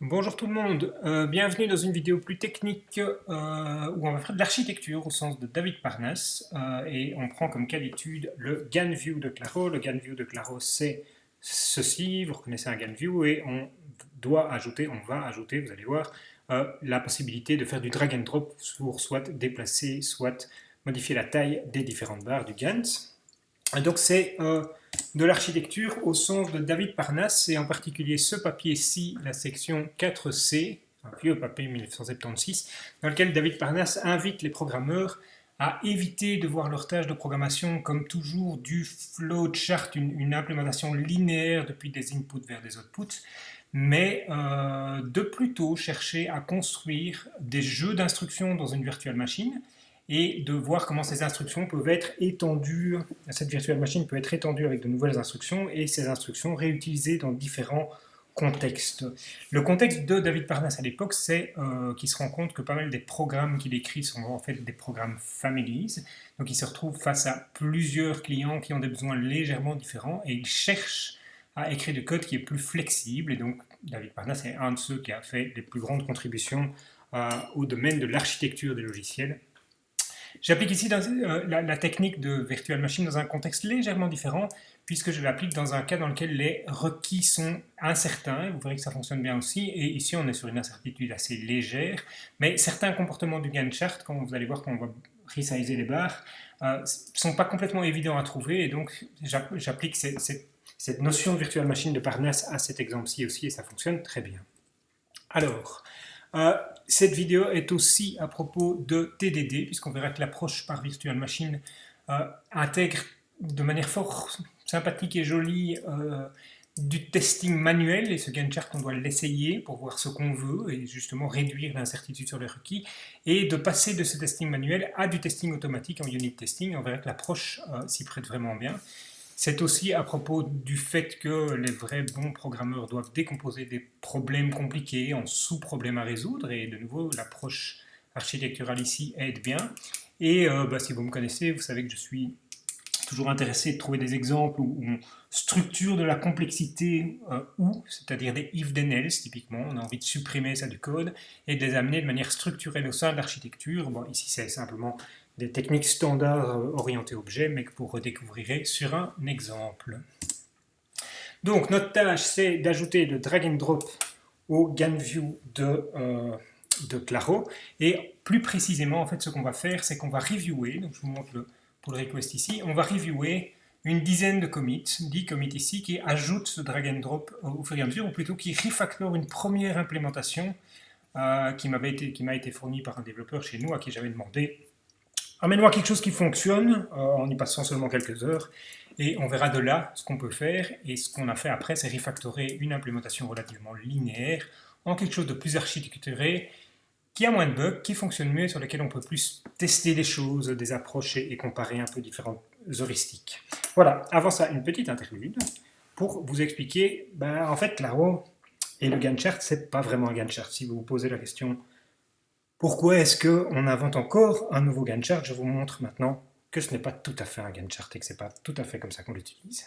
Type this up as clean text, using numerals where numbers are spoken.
Bonjour tout le monde, bienvenue dans une vidéo plus technique où on va faire de l'architecture au sens de David Parnasse et on prend comme cas d'étude le GAN-View de Claro. Le GAN-View de Claro c'est ceci, vous reconnaissez un GAN-View et on va ajouter, vous allez voir, la possibilité de faire du drag and drop pour soit déplacer, soit modifier la taille des différentes barres du Gantt. Et donc c'est de l'architecture au sens de David Parnasse, et en particulier ce papier-ci, la section 4C, un vieux papier 1976, dans lequel David Parnasse invite les programmeurs à éviter de voir leurs tâches de programmation comme toujours du flowchart, une implémentation linéaire depuis des inputs vers des outputs, mais de plutôt chercher à construire des jeux d'instructions dans une virtual machine, et de voir comment ces instructions peuvent être étendues, cette virtual machine peut être étendue avec de nouvelles instructions, et ces instructions réutilisées dans différents contextes. Le contexte de David Parnasse à l'époque, c'est qu'il se rend compte que pas mal des programmes qu'il écrit sont en fait des programmes families, donc il se retrouve face à plusieurs clients qui ont des besoins légèrement différents, et il cherche à écrire du code qui est plus flexible, et donc David Parnasse est un de ceux qui a fait les plus grandes contributions au domaine de l'architecture des logiciels. J'applique ici la technique de virtual machine dans un contexte légèrement différent, puisque je l'applique dans un cas dans lequel les requis sont incertains. Vous verrez que ça fonctionne bien aussi, et ici on est sur une incertitude assez légère, mais certains comportements du Gantt chart, quand vous allez voir qu'on va resizer les barres, ne sont pas complètement évidents à trouver, et donc j'applique cette notion de virtual machine de Parnasse à cet exemple-ci aussi, et ça fonctionne très bien. Alors, cette vidéo est aussi à propos de TDD, puisqu'on verra que l'approche par Virtual Machine intègre de manière fort sympathique et jolie du testing manuel, et ce Gantt chart on doit l'essayer pour voir ce qu'on veut et justement réduire l'incertitude sur les requis, et de passer de ce testing manuel à du testing automatique en unit testing. On verra que l'approche s'y prête vraiment bien. C'est aussi à propos du fait que les vrais bons programmeurs doivent décomposer des problèmes compliqués en sous-problèmes à résoudre, et de nouveau l'approche architecturale ici aide bien. Et si vous me connaissez, vous savez que je suis toujours intéressé de trouver des exemples où on structure de la complexité c'est-à-dire des if then else typiquement, on a envie de supprimer ça du code et de les amener de manière structurelle au sein de l'architecture. Bon, ici c'est simplement des techniques standards orientées objet, mais que vous redécouvrirez sur un exemple. Donc notre tâche, c'est d'ajouter le drag and drop au GAN-View de Claro, et plus précisément, en fait, ce qu'on va faire, c'est qu'on va reviewer, donc je vous montre le pull request ici, on va reviewer une dizaine de commits, 10 commits ici, qui ajoutent ce drag and drop au fur et à mesure, ou plutôt qui refactorent une première implémentation qui m'a été fournie par un développeur chez nous, à qui j'avais demandé amène-moi quelque chose qui fonctionne en y passant seulement quelques heures, et on verra de là ce qu'on peut faire. Et ce qu'on a fait après, c'est refactorer une implémentation relativement linéaire en quelque chose de plus architecturé, qui a moins de bugs, qui fonctionne mieux, sur lequel on peut plus tester des choses, des approches et comparer un peu différentes heuristiques. Voilà, avant ça, une petite interlude pour vous expliquer, en fait, Claro et le Gantt chart, c'est pas vraiment un Gantt chart. Si vous vous posez la question pourquoi est-ce qu'on invente encore un nouveau Gantt chart, je vous montre maintenant que ce n'est pas tout à fait un Gantt chart et que ce n'est pas tout à fait comme ça qu'on l'utilise.